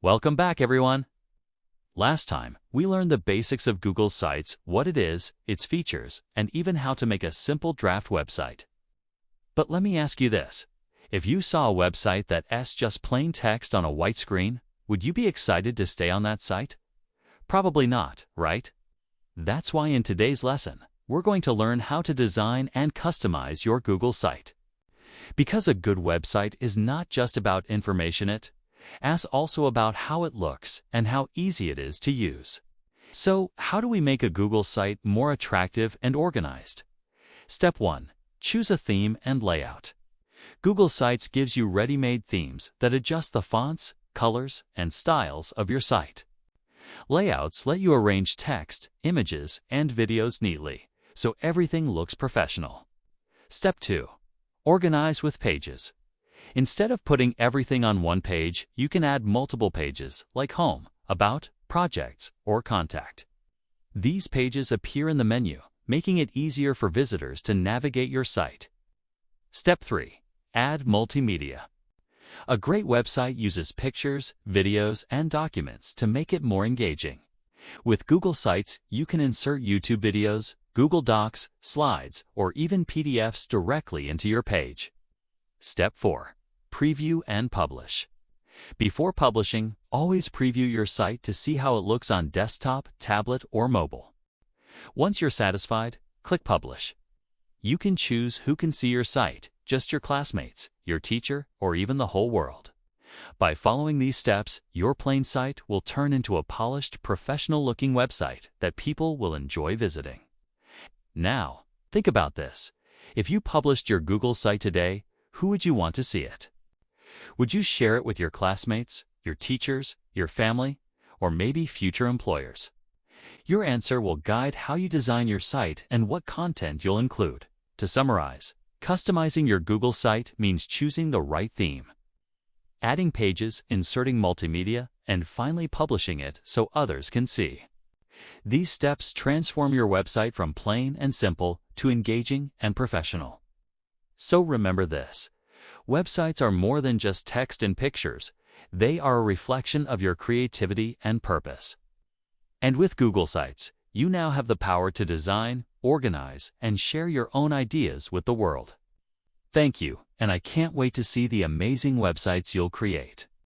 Welcome back, everyone. Last time, we learned the basics of Google Sites, what it is, its features, and even how to make a simple draft website. But let me ask you this. If you saw a website that's just plain text on a white screen, would you be excited to stay on that site? Probably not, right? That's why in today's lesson, we're going to learn how to design and customize your Google site. Because a good website is not just about information, it's also about how it looks and how easy it is to use. So, how do we make a Google site more attractive and organized? Step 1. Choose a theme and layout. Google Sites gives you ready-made themes that adjust the fonts, colors, and styles of your site. Layouts let you arrange text, images, and videos neatly, so everything looks professional. Step 2. Organize with pages. Instead of putting everything on one page, you can add multiple pages like Home, About, Projects, or Contact. These pages appear in the menu, making it easier for visitors to navigate your site. Step 3. Add multimedia. A great website uses pictures, videos, and documents to make it more engaging. With Google Sites, you can insert YouTube videos, Google Docs, slides, or even PDFs directly into your page. Step 4. Preview and publish. Before publishing, always preview your site to see how it looks on desktop, tablet, or mobile. Once you're satisfied, click Publish. You can choose who can see your site, just your classmates, your teacher, or even the whole world. By following these steps, your plain site will turn into a polished, professional-looking website that people will enjoy visiting. Now, think about this. If you published your Google site today, who would you want to see it? Would you share it with your classmates, your teachers, your family, or maybe future employers? Your answer will guide how you design your site and what content you'll include. To summarize, customizing your Google site means choosing the right theme, adding pages, inserting multimedia, and finally publishing it so others can see. These steps transform your website from plain and simple to engaging and professional. So remember this. Websites are more than just text and pictures. They are a reflection of your creativity and purpose. And with Google Sites, you now have the power to design, organize, and share your own ideas with the world. Thank you, and I can't wait to see the amazing websites you'll create.